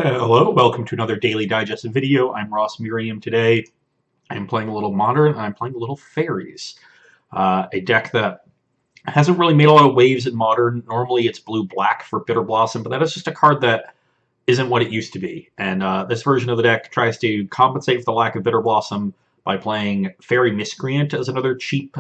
Hello, welcome to another Daily Digest video. I'm Merriam today. I'm playing a little Modern, and I'm playing a little Faeries. A deck that hasn't really made a lot of waves in Modern. Normally it's blue-black for Bitterblossom, but that is just a card that isn't what it used to be. And this version of the deck tries to compensate for the lack of Bitterblossom by playing Fairy Miscreant as another cheap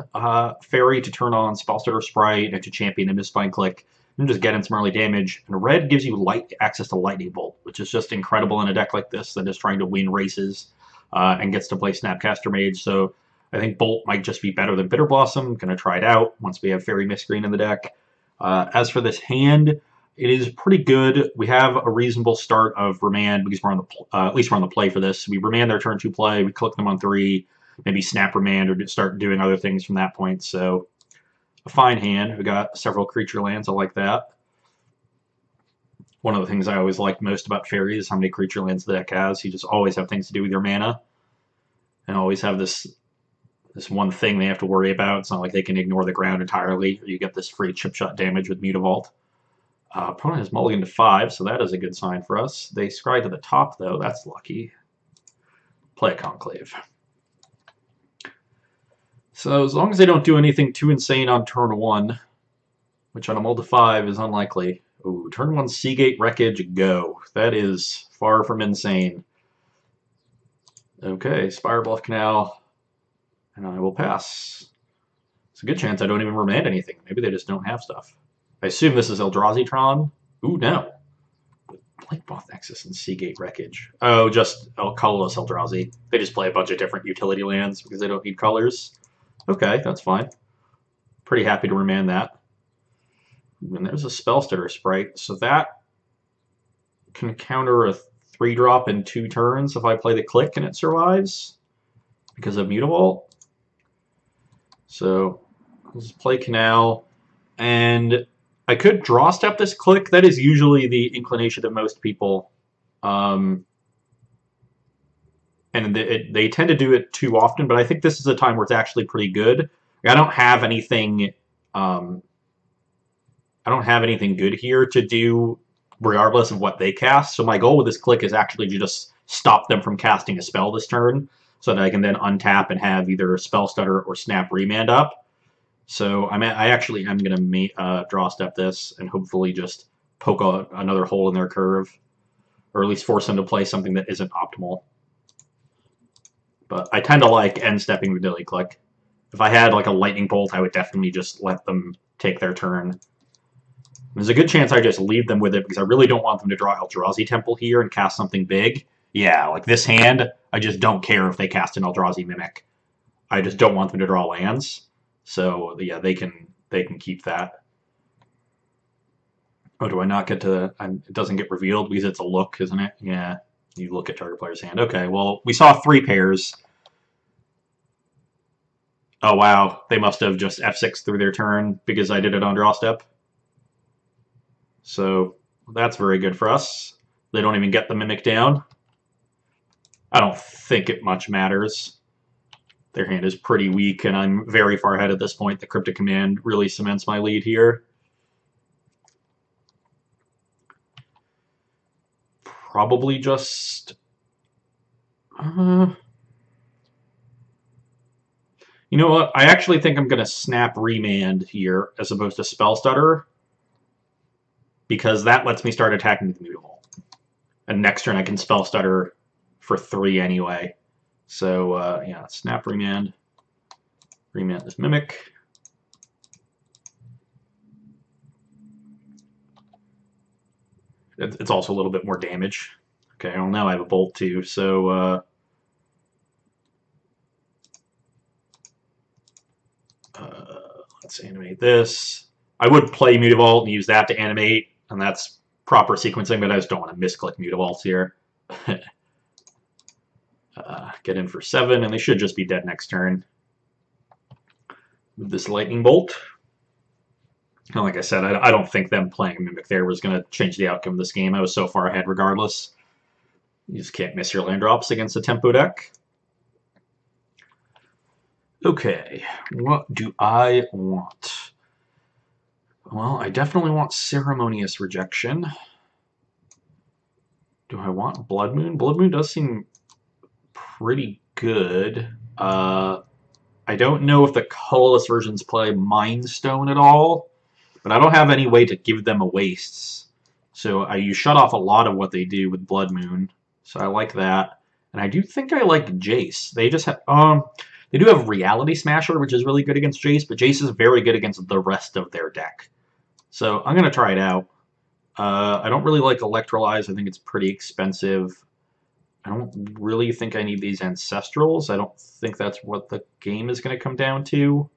fairy to turn on Spellstutter Sprite and to champion a Misspine Click and just get in some early damage. And red gives you light access to Lightning Bolt, which is just incredible in a deck like this that is trying to win races and gets to play Snapcaster Mage. So I think Bolt might just be better than Bitterblossom. Going to try it out once we have Fairy Miscreant in the deck. As for this hand, it is pretty good. We have a reasonable start of Remand because we're on the at least we're on the play for this. We Remand their turn 2 play. We click them on 3, maybe snap Remand or start doing other things from that point. So a fine hand. We got several creature lands. I like that. One of the things I always like most about Fairies is how many creature lands the deck has. You just always have things to do with your mana, and always have this one thing they have to worry about. It's not like they can ignore the ground entirely, or you get this free chip shot damage with Mutavault. Opponent has mulligan to 5, so that is a good sign for us. They scry to the top, though. That's lucky. Play a Conclave. So as long as they don't do anything too insane on turn 1, which on a mull to 5 is unlikely. Ooh, turn 1 Seagate Wreckage, go. That is far from insane. Okay, Spirebluff Canal, and I will pass. It's a good chance I don't even remand anything. Maybe they just don't have stuff. I assume this is Eldrazi-tron. Ooh, no. Blankmoth Nexus and Seagate Wreckage. Oh, just colorless Eldrazi. They just play a bunch of different utility lands because they don't need colors. Okay, that's fine. Pretty happy to remand that. And there's a Spellstutter Sprite, so that can counter a 3-drop in 2 turns if I play the click and it survives because of Mutavault. So let's play Canal, and I could draw step this click. That is usually the inclination of most people. And they tend to do it too often, but I think this is a time where it's actually pretty good. I don't have anything good here to do regardless of what they cast. So my goal with this click is actually to just stop them from casting a spell this turn so that I can then untap and have either Spellstutter or Snap Remand up. So I actually am going to draw step this and hopefully just poke another hole in their curve, or at least force them to play something that isn't optimal. But I tend to like end stepping the Dilly Click. If I had like a Lightning Bolt, I would definitely just let them take their turn. There's a good chance I just leave them with it because I really don't want them to draw Eldrazi Temple here and cast something big. Yeah, like this hand, I just don't care if they cast an Eldrazi Mimic. I just don't want them to draw lands. So yeah, they can keep that. Oh, do I not get to? It doesn't get revealed because it's a look, isn't it? Yeah, you look at target player's hand. Okay, well we saw 3 pairs. Oh wow, they must have just F6 through their turn because I did it on draw step. So that's very good for us. They don't even get the Mimic down. I don't think it much matters. Their hand is pretty weak, and I'm very far ahead at this point. The Cryptic Command really cements my lead here. Probably just... you know what? I actually think I'm going to Snap Remand here as opposed to Spellstutter, because that lets me start attacking with Mutavault. And next turn I can Spellstutter for 3 anyway. So, yeah, Snap Remand. Remand this Mimic. It's also a little bit more damage. Okay, well now I have a Bolt too, so... let's animate this. I would play Mutavault and use that to animate, and that's proper sequencing, but I just don't want to misclick Mutavaults here. Get in for 7, and they should just be dead next turn. With this Lightning Bolt. And like I said, I don't think them playing Mimic there was going to change the outcome of this game. I was so far ahead regardless. You just can't miss your land drops against a tempo deck. Okay, what do I want? Well, I definitely want Ceremonious Rejection. Do Do I want Blood Moon? Blood Moon does seem pretty good. I don't know if the colorless versions play Mind Stone at all, but I don't have any way to give them a wastes. So you shut off a lot of what they do with Blood Moon. So I like that. And I do think I like Jace. They just have they do have Reality Smasher, which is really good against Jace, but Jace is very good against the rest of their deck. So I'm gonna try it out. I don't really like Electrolyze. I think it's pretty expensive. I don't really think I need these Ancestrals. I don't think that's what the game is going to come down to.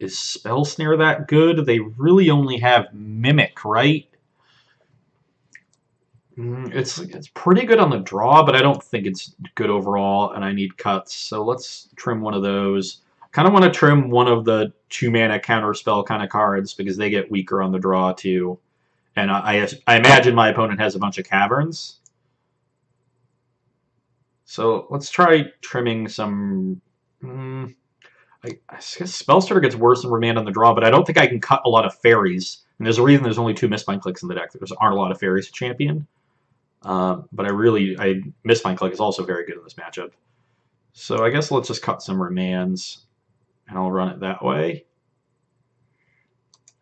Is Spell Snare that good? They really only have Mimic, right? It's pretty good on the draw, but I don't think it's good overall, and I need cuts. So let's trim one of those. Kind of want to trim one of the 2-mana counterspell kind of cards because they get weaker on the draw too. And I imagine my opponent has a bunch of Caverns. So let's try trimming some... I guess Spellstarter gets worse than Remand on the draw, but I don't think I can cut a lot of Faeries. And there's a reason there's only 2 Mistbind Clicks in the deck. There aren't a lot of Faeries to champion. But Mistbind Click is also very good in this matchup. So I guess let's just cut some Remands, and I'll run it that way.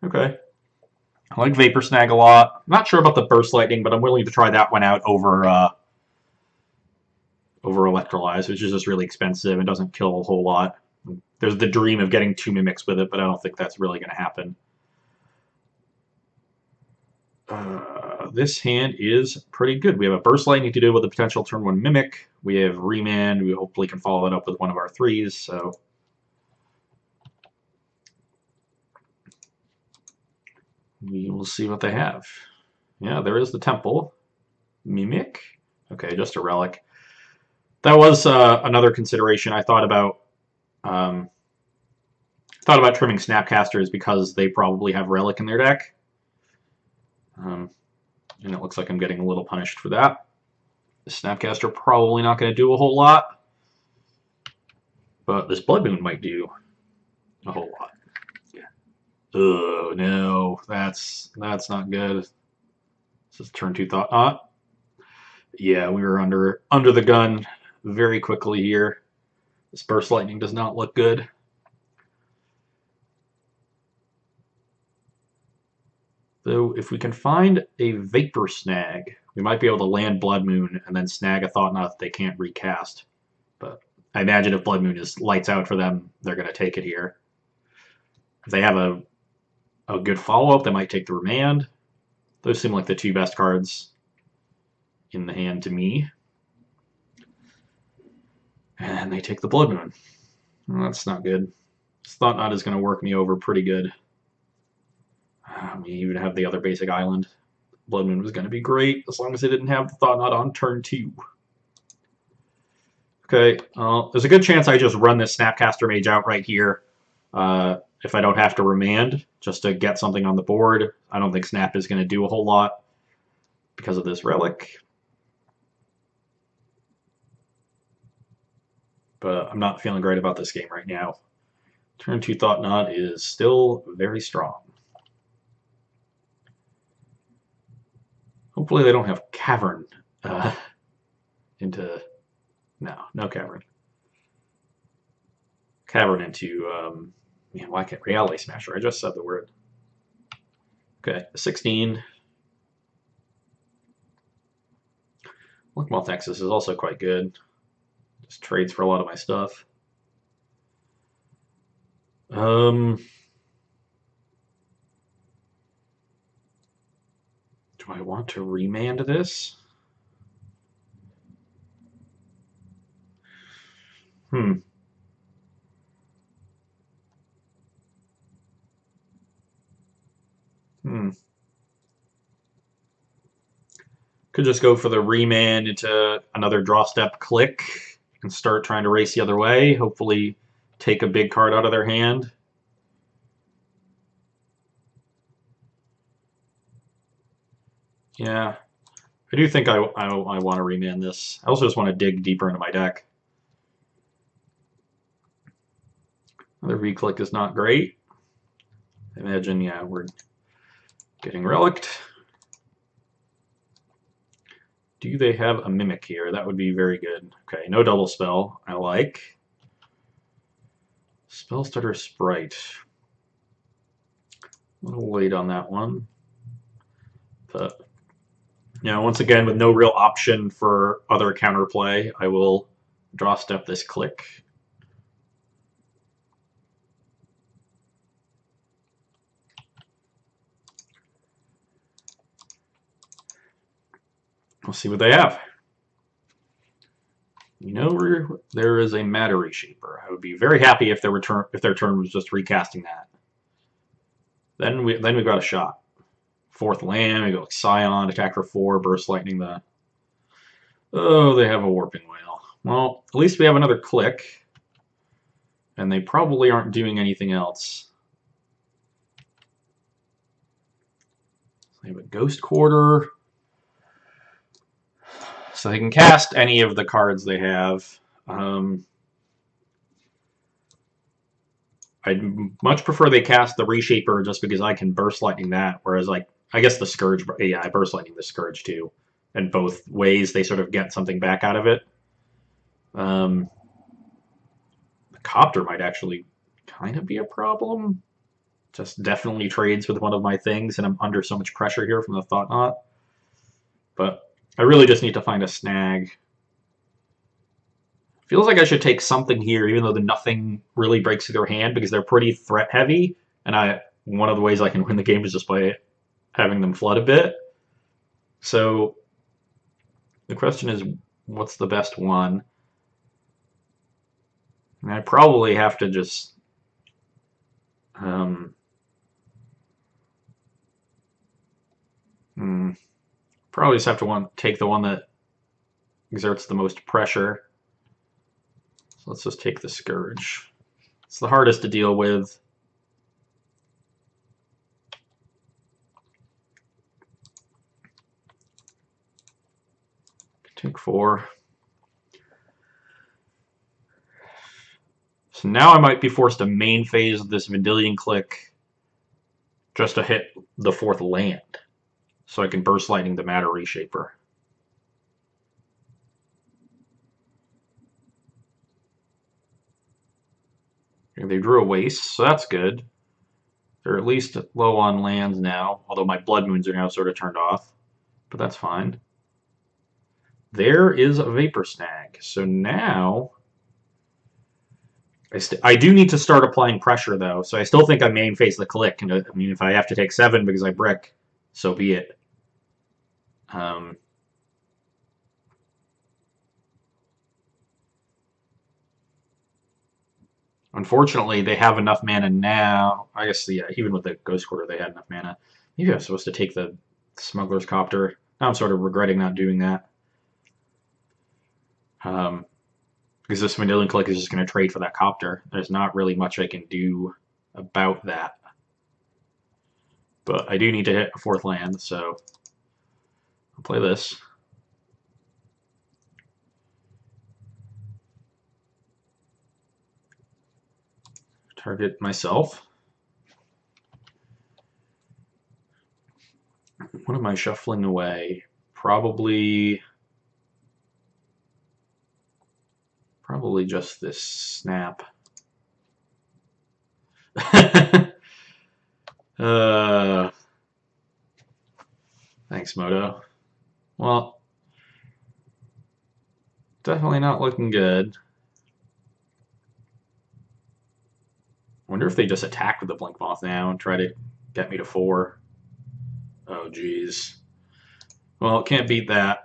Okay. I like Vapor Snag a lot. I'm not sure about the Burst Lightning, but I'm willing to try that one out over Electrolyze, which is just really expensive and doesn't kill a whole lot. There's the dream of getting 2 Mimics with it, but I don't think that's really going to happen. This hand is pretty good. We have a Burst Lightning to do with a potential turn 1 Mimic. We have Remand. We hopefully can follow it up with one of our 3s. So we will see what they have. Yeah, there is the Temple. Mimic. Okay, just a Relic. That was another consideration. I thought about trimming Snapcasters because they probably have Relic in their deck. And it looks like I'm getting a little punished for that. The Snapcaster probably not going to do a whole lot. But this Blood Moon might do a whole lot. Yeah. Oh, no. That's not good. This is turn 2 Thought-Knot. Yeah, we were under the gun very quickly here. This Burst Lightning does not look good. Though, if we can find a Vapor Snag, we might be able to land Blood Moon and then snag a Thought-Knot that they can't recast. But I imagine if Blood Moon is lights out for them, they're going to take it here. If they have a good follow-up, they might take the Remand. Those seem like the 2 best cards in the hand to me. And they take the Blood Moon. Well, that's not good. This Thought-Knot is going to work me over pretty good. We even have the other basic island. Blood Moon was going to be great as long as they didn't have the Thought-Knot on turn 2. Okay, there's a good chance I just run this Snapcaster Mage out right here if I don't have to Remand, just to get something on the board. I don't think Snap is going to do a whole lot because of this Relic. But I'm not feeling great about this game right now. Turn 2 Thought-Knot is still very strong. Hopefully they don't have Cavern into... No Cavern. Cavern into... man, why can't Reality Smasher? I just said the word. Okay, 16. Lookmoth Nexus is also quite good. Just trades for a lot of my stuff. Do I want to Remand this? Could just go for the Remand into another draw step click and start trying to race the other way. Hopefully take a big card out of their hand. Yeah, I do think I want to Remand this. I also just want to dig deeper into my deck. Another V-Click is not great. I imagine, yeah, we're getting Relicked. Do they have a Mimic here? That would be very good. Okay, no double spell. I like. Spell Starter Sprite. A little late on that one. But, you know, once again, with no real option for other counterplay, I will draw step this Click. We'll see what they have. You know, there is a Matter Reshaper. I would be very happy if their turn was just recasting that. Then we've got a shot. Fourth land, we go Scion, attack for 4, Burst Lightning the... Oh, they have a Warping Whale. Well, at least we have another Click. And they probably aren't doing anything else. They have a Ghost Quarter. So they can cast any of the cards they have. I'd much prefer they cast the Reshaper just because I can Burst Lightning that, whereas, like, I guess the Scourge, yeah, I Burst Lightning the Scourge too. And both ways they sort of get something back out of it. The Copter might actually kind of be a problem. Just definitely trades with one of my things, and I'm under so much pressure here from the Thought Knot. But I really just need to find a snag. Feels like I should take something here, even though the nothing really breaks through their hand, because they're pretty threat heavy, and one of the ways I can win the game is just by having them flood a bit. So the question is, what's the best one? And I probably have to just probably just have to take the one that exerts the most pressure. So let's just take the Scourge. It's the hardest to deal with. Take 4. So now I might be forced to main phase this Vendilion Click just to hit the 4th land. So I can Burst Lightning the Matter Reshaper. And they drew a Waste, so that's good. They're at least low on lands now, although my Blood Moons are now sort of turned off. But that's fine. There is a Vapor Snag. So now I do need to start applying pressure, though. So I still think I main phase the Click. And I mean, if I have to take 7 because I brick, so be it. Unfortunately, they have enough mana now. I guess, yeah, even with the Ghost Quarter, they had enough mana. Maybe I was supposed to take the Smuggler's Copter. Now I'm sort of regretting not doing that. Because this Vendilion Click is just going to trade for that Copter. There's not really much I can do about that. But I do need to hit a 4th land, so I'll play this. Target myself. What am I shuffling away? Probably just this Snap. Thanks, Moto. Well, definitely not looking good. Wonder if they just attack with the Blink Moth now and try to get me to 4. Oh, geez. Well, can't beat that.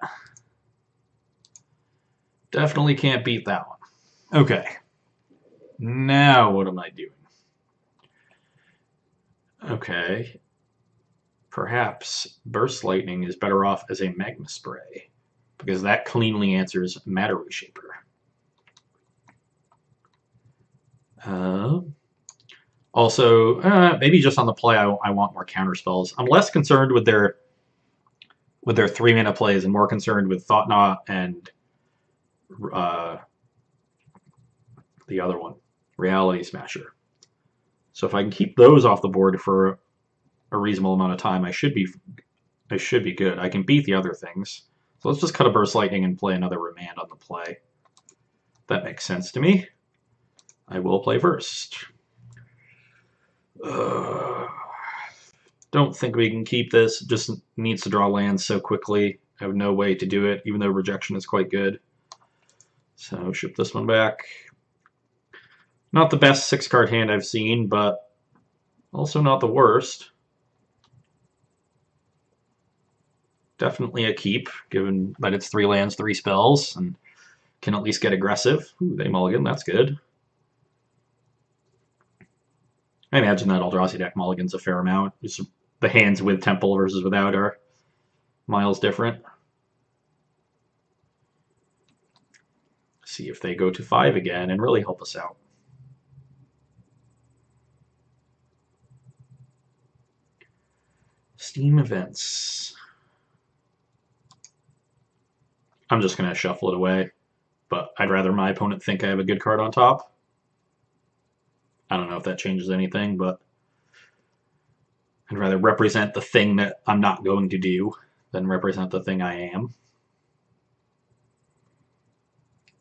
Definitely can't beat that one. Okay. Now what am I doing? Okay. Perhaps Burst Lightning is better off as a Magma Spray, because that cleanly answers Matter Reshaper. Also, maybe just on the play, I want more counter spells. I'm less concerned with their 3-mana plays and more concerned with Thought Knot and the other one, Reality Smasher. So if I can keep those off the board for a reasonable amount of time, I should be good. I can beat the other things. As So let's just cut a Burst Lightning and play another Remand on the play. That makes sense to me. I will play first. Don't think we can keep this. Just needs to draw lands so quickly. I have no way to do it, even though rejection is quite good. So ship this one back. Not the best 6-card hand I've seen, but also not the worst. Definitely a keep, given that it's 3 lands, 3 spells, and can at least get aggressive. Ooh, they mulligan, that's good. I imagine that Eldrazi deck mulligans a fair amount. Just the hands with Temple versus without are miles different. See if they go to 5 again and really help us out. Steam events. I'm just going to shuffle it away, but I'd rather my opponent think I have a good card on top. I don't know if that changes anything, but I'd rather represent the thing that I'm not going to do than represent the thing I am.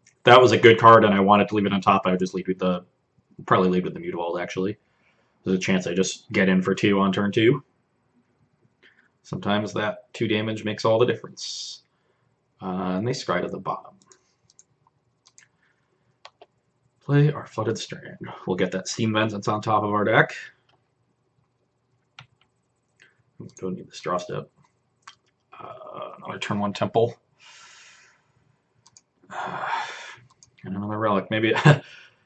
If that was a good card and I wanted to leave it on top, I would just leave with the, probably leave with the Mutavault, actually. There's a chance I just get in for 2 on turn 2. Sometimes that 2 damage makes all the difference. And they scry to the bottom. Play our Flooded Strand. We'll get that Steam Vent that's on top of our deck. Don't need this draw step. Another turn 1 Temple. And another Relic. Maybe,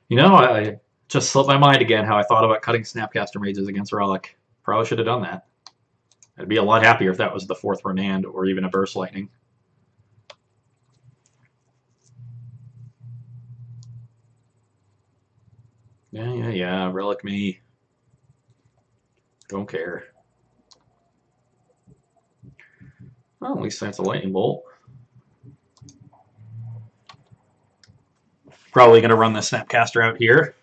you know, I just slipped my mind again how I thought about cutting Snapcaster Mages against Relic. Probably should have done that. I'd be a lot happier if that was the 4th Remand or even a Burst Lightning. Yeah. Relic me. Don't care. Well, at least that's a Lightning Bolt. Probably going to run the Snapcaster out here.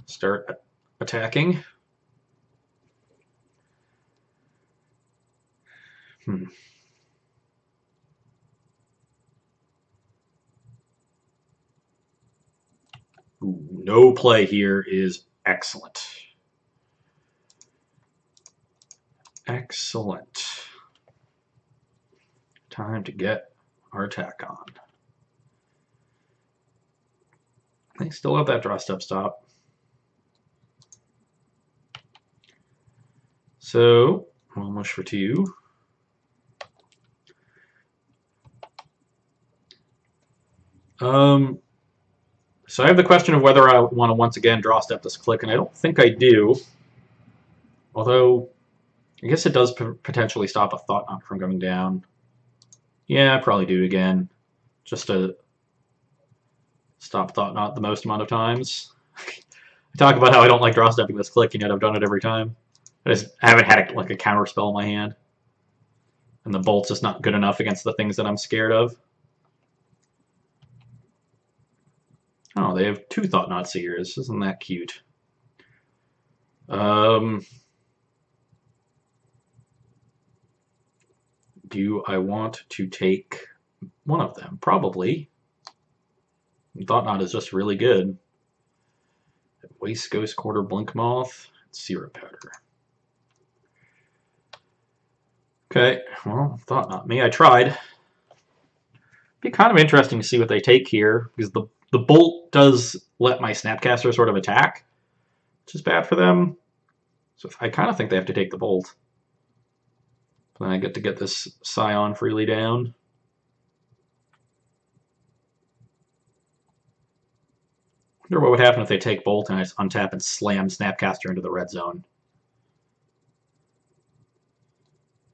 Start attacking. Ooh, no play here is excellent. Excellent. Time to get our attack on. They still have that draw step stop. So, we'll mush for 2. So I have the question of whether I want to once again draw step this click, and I don't think I do. Although, I guess it does potentially stop a Thought Knot from going down. Yeah, I probably do again, just to stop Thought Knot the most amount of times. I talk about how I don't like draw stepping this click, and yet I've done it every time. I just haven't had like a counter spell in my hand, and the bolt's just not good enough against the things that I'm scared of. Oh, they have 2 Thought Knot Seers. Isn't that cute? Do I want to take one of them? Probably. Thought Knot is just really good. Waste Ghost Quarter, Blink Moth, Syrup Powder. Okay, well, Thought Knot me. I tried. Be kind of interesting to see what they take here, because the bolt does let my Snapcaster sort of attack, which is bad for them. So I kind of think they have to take the bolt. Then I get to get this Scion freely down. Wonder what would happen if they take bolt and I just untap and slam Snapcaster into the red zone.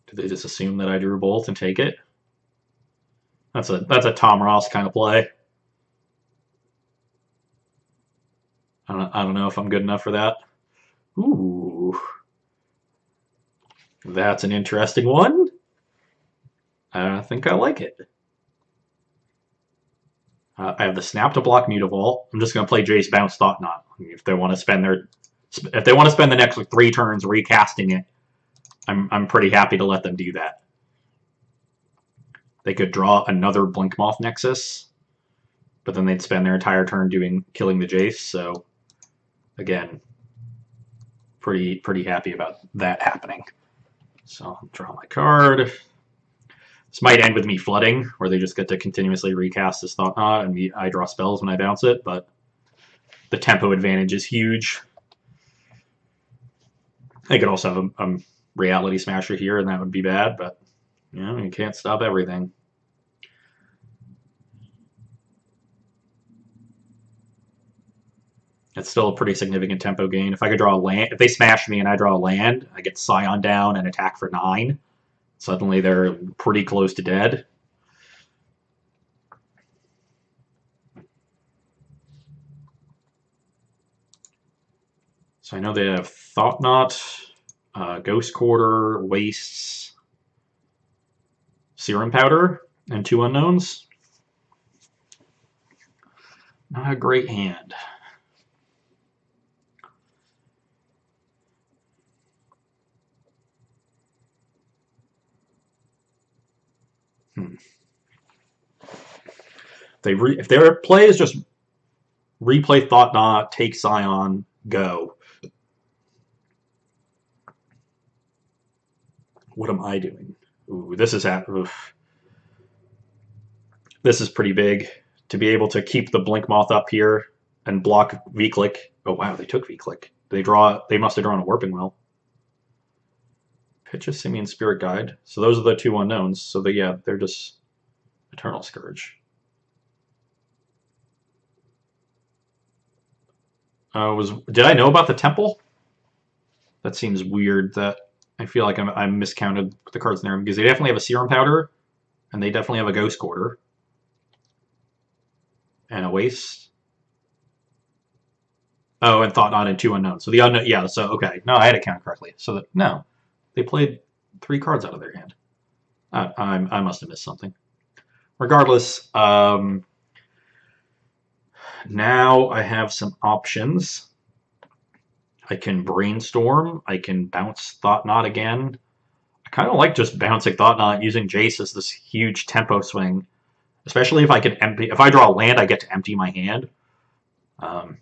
Do they just assume that I drew bolt and take it? That's a Tom Ross kind of play. I don't know if I'm good enough for that. Ooh. That's an interesting one. I think I like it. I have the Snap to block Mutavault. I'm just going to play Jace Bounce Thought Knot. If they want to spend the next like 3 turns recasting it, I'm pretty happy to let them do that. they could draw another Blinkmoth Nexus, but then they'd spend their entire turn killing the Jace. So again, pretty happy about that happening. So I'll draw my card. This might end with me flooding, where they just get to continuously recast this Thought Knot, and I draw spells when I bounce it, but the tempo advantage is huge. I could also have a Reality Smasher here, and that would be bad, but you know, you can't stop everything. It's still a pretty significant tempo gain. If I could draw a land, if they smash me and I draw a land, I get Scion down and attack for 9. Suddenly they're pretty close to dead. So I know they have Thought Knot, Ghost Quarter, Wastes, Serum Powder, and 2 unknowns. Not a great hand. If their play is just replay Thought Knot, take Scion, go. What am I doing? Ooh, this is this is pretty big. To be able to keep the Blinkmoth up here and block V-Click. Oh wow, they took V-Click. They must have drawn a Warping Well. Pitch a Simian Spirit Guide. So those are the 2 unknowns. So they're just Eternal Scourge. Did I know about the temple? That seems weird. That I feel like I miscounted the cards in there, because they definitely have a Serum Powder, and they definitely have a Ghost Quarter, and a Waste. Oh, and Thought Knot and 2 unknowns. So the unknown, yeah. So okay, no, I had it counted correctly. So no, they played 3 cards out of their hand. I must have missed something. Regardless, now I have some options. I can Brainstorm. I can bounce Thought Knot again. I kind of like just bouncing Thought Knot, using Jace as this huge tempo swing, especially if I could empty. If I draw a land, I get to empty my hand. I'm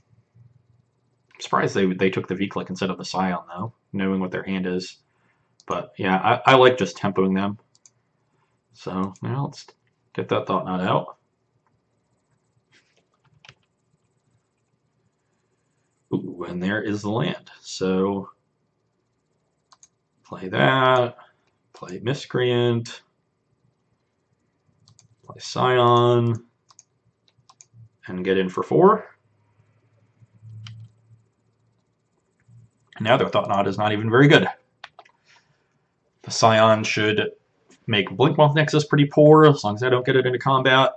surprised they took the V-Click instead of the Scion, though, knowing what their hand is. But yeah, I like just tempoing them. So now let's get that Thought Knot out. Ooh, and there is the land. So play that, play Miscreant, play Scion, and get in for 4. And now their Thought Knot is not even very good. The Scion should make Blinkmoth Nexus pretty poor, as long as I don't get it into combat.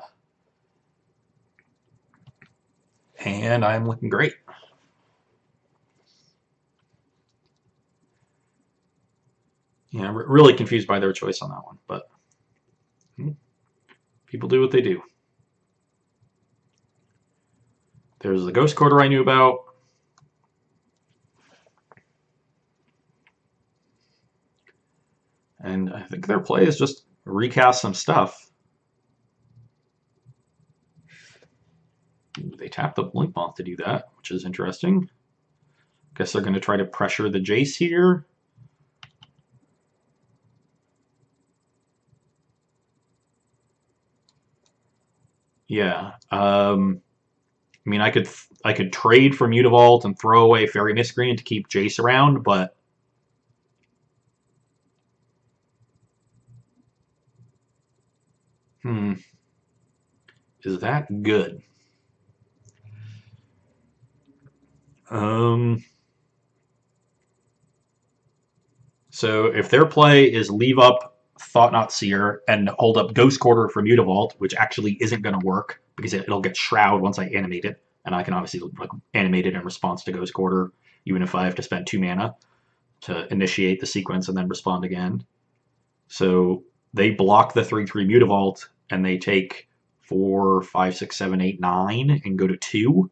And I'm looking great. Yeah, I'm really confused by their choice on that one, but people do what they do. There's the Ghost Quarter I knew about. And I think their play is just recast some stuff. They tap the Blinkmoth to do that, which is interesting. Guess they're going to try to pressure the Jace here. Yeah. I mean, I could trade for Mutavault and throw away Fairy Miscreant to keep Jace around, but is that good? So if their play is leave up Thought Knot Seer and hold up Ghost Quarter for Mutavault, which actually isn't going to work because it'll get Shroud once I animate it, and I can obviously animate it in response to Ghost Quarter, even if I have to spend 2 mana to initiate the sequence and then respond again. So they block the 3/3 Mutavault, and they take 4, 5, 6, 7, 8, 9, and go to 2.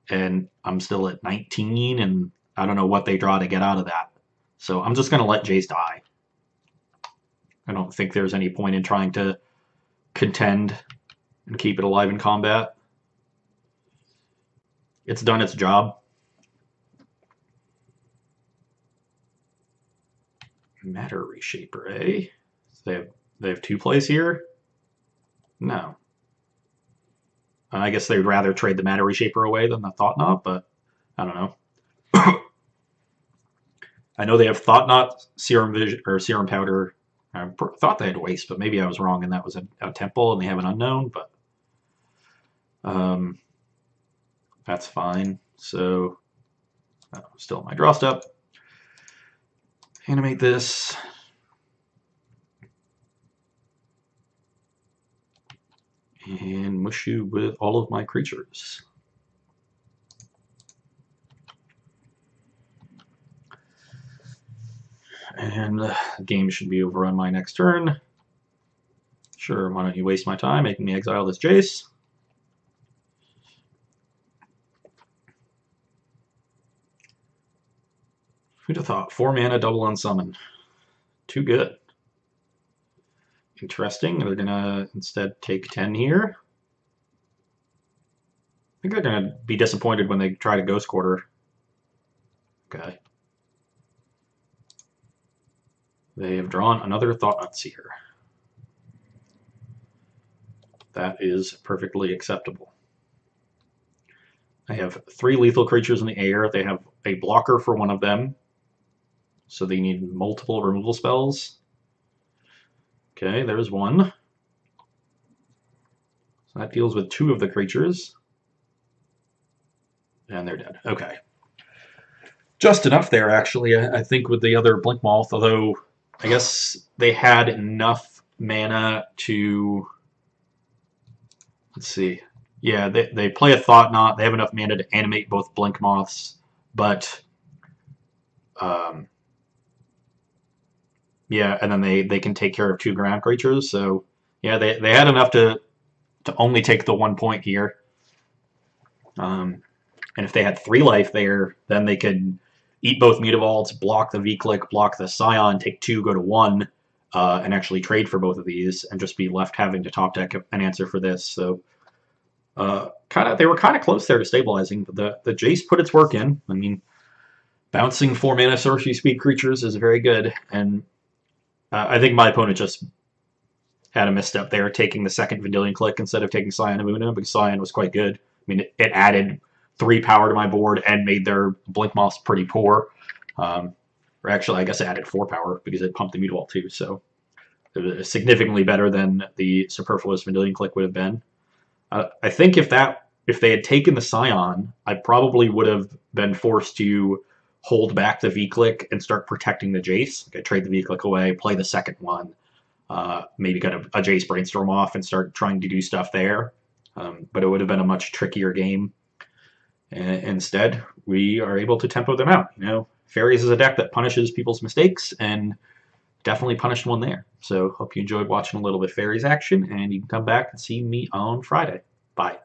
And I'm still at 19, and I don't know what they draw to get out of that. So I'm just going to let Jace die. I don't think there's any point in trying to contend and keep it alive in combat. It's done its job. Matter Reshaper, eh? So they have 2 plays here? No. I guess they'd rather trade the Matter Reshaper away than the Thought Knot, but I don't know. I know they have Thought Knot, Serum Vision, or Serum Powder. I thought they had Waste, but maybe I was wrong and that was a Temple and they have an Unknown, but that's fine. So, still in my draw step. Animate this. And mush you with all of my creatures. And the game should be over on my next turn. Sure, why don't you waste my time making me exile this Jace? Who'd have thought? 4 mana, double unsummon. Too good. Interesting. They're gonna instead take 10 here. I think they're gonna be disappointed when they try to Ghost Quarter. Okay. They have drawn another Thought-Knot Seer. That is perfectly acceptable. I have 3 lethal creatures in the air. They have a blocker for one of them. So they need multiple removal spells. Okay, there's one. So that deals with 2 of the creatures. And they're dead. Okay. Just enough there, actually, I think, with the other Blinkmoth, although I guess they had enough mana to... Let's see. Yeah, they play a Thought Knot. They have enough mana to animate both Blinkmoths, but... yeah, and then they can take care of 2 ground creatures, so... Yeah, they had enough to only take the 1 point here. And if they had 3 life there, then they could eat both Mutavaults, block the V-Click, block the Scion, take 2, go to 1, and actually trade for both of these, and just be left having to top deck an answer for this. So they were kind of close there to stabilizing, but the Jace put its work in. I mean, bouncing 4 mana sorcery speed creatures is very good, and I think my opponent just had a misstep there, taking the second Vendilion Click instead of taking Scion of Una, because Scion was quite good. I mean, it added 3 power to my board and made their Blinkmoths pretty poor. Or actually, I guess it added 4 power because it pumped the Mutavault too, so it was significantly better than the superfluous Vendilion Click would have been. I think if they had taken the Scion, I probably would have been forced to hold back the V-Click and start protecting the Jace. Like, I trade the V-Click away, play the second one, maybe get a Jace Brainstorm off and start trying to do stuff there. But it would have been a much trickier game. Instead, we are able to tempo them out. You know, Faeries is a deck that punishes people's mistakes, and definitely punished one there. So hope you enjoyed watching a little bit of Faeries action, and you can come back and see me on Friday. Bye.